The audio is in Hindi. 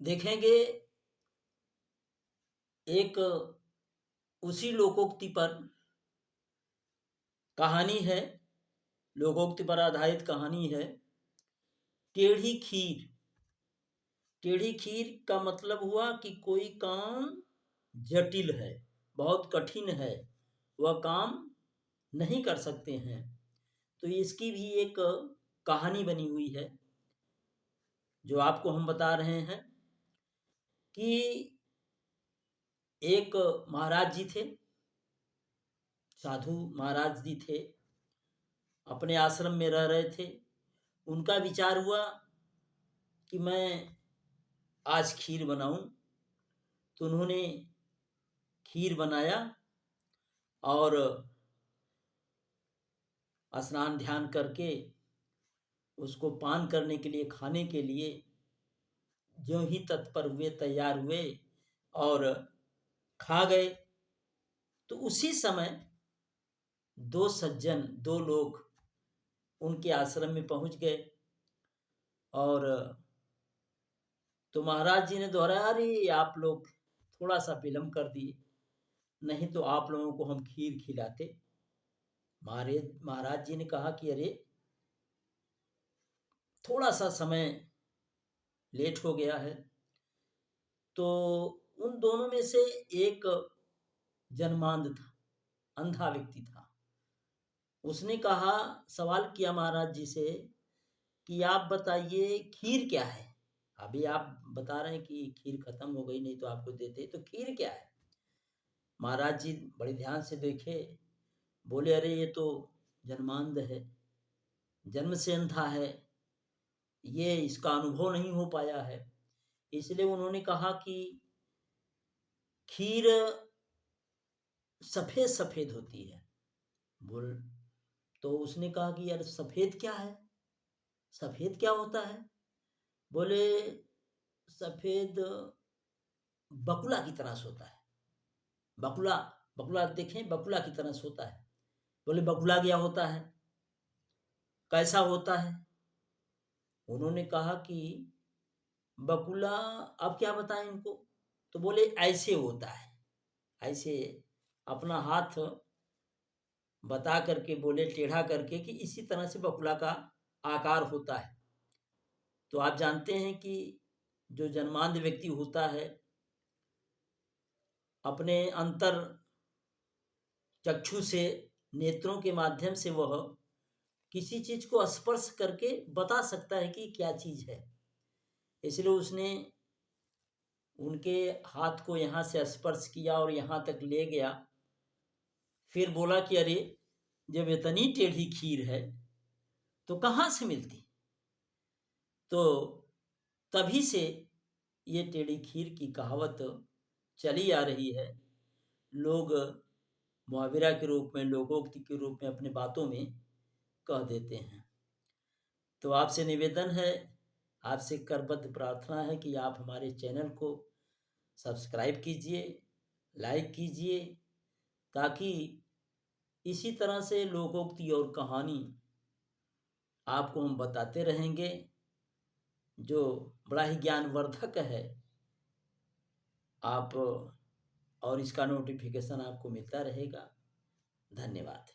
देखेंगे एक उसी लोकोक्ति पर कहानी है, लोकोक्ति पर आधारित कहानी है, टेढ़ी खीर। टेढ़ी खीर का मतलब हुआ कि कोई काम जटिल है, बहुत कठिन है, वह काम नहीं कर सकते हैं, तो इसकी भी एक कहानी बनी हुई है जो आपको हम बता रहे हैं कि एक महाराज जी थे, साधु महाराज जी थे, अपने आश्रम में रह रहे थे। उनका विचार हुआ कि मैं आज खीर बनाऊं, तो उन्होंने खीर बनाया और स्नान ध्यान करके उसको पान करने के लिए, खाने के लिए ज्यों ही तत्पर हुए, तैयार हुए और खा गए। तो उसी समय दो सज्जन, दो लोग उनके आश्रम में पहुंच गए और तो महाराज जी ने दोहराया, अरे आप लोग थोड़ा सा विलम्ब कर दिए, नहीं तो आप लोगों को हम खीर खिलाते। महाराज जी ने कहा कि अरे थोड़ा सा समय लेट हो गया है। तो उन दोनों में से एक जन्मांध था, अंधा व्यक्ति था। उसने कहा, सवाल किया महाराज जी से कि आप बताइए खीर क्या है? अभी आप बता रहे हैं कि खीर खत्म हो गई, नहीं तो आपको देते, तो खीर क्या है? महाराज जी बड़े ध्यान से देखे, बोले अरे ये तो जन्मांध है, जन्म से अंधा है, ये इसका अनुभव नहीं हो पाया है। इसलिए उन्होंने कहा कि खीर सफेद सफेद होती है। बोल तो उसने कहा कि यार सफेद क्या है, सफेद क्या होता है? बोले सफेद बकुला की तरह से होता है। बकुला, बकुला देखें, बकुला की तरह से होता है। बोले बकुला क्या होता है, कैसा होता है? उन्होंने कहा कि बकुला, अब क्या बताएं इनको? तो बोले ऐसे होता है, ऐसे अपना हाथ बता करके बोले, टेढ़ा करके, कि इसी तरह से बकुला का आकार होता है। तो आप जानते हैं कि जो जन्मांध व्यक्ति होता है, अपने अंतर चक्षु से, नेत्रों के माध्यम से वह किसी चीज को स्पर्श करके बता सकता है कि क्या चीज है। इसलिए उसने उनके हाथ को यहाँ से स्पर्श किया और यहाँ तक ले गया, फिर बोला कि अरे जब इतनी टेढ़ी खीर है तो कहाँ से मिलती? तो तभी से ये टेढ़ी खीर की कहावत चली आ रही है। लोग मुहावरा के रूप में, लोकोक्ति के रूप में अपने बातों में कह देते हैं। तो आपसे निवेदन है, आपसे करबद्ध प्रार्थना है कि आप हमारे चैनल को सब्सक्राइब कीजिए, लाइक कीजिए, ताकि इसी तरह से लोकोक्ति और कहानी आपको हम बताते रहेंगे, जो बड़ा ही ज्ञानवर्धक है। आप और इसका नोटिफिकेशन आपको मिलता रहेगा। धन्यवाद।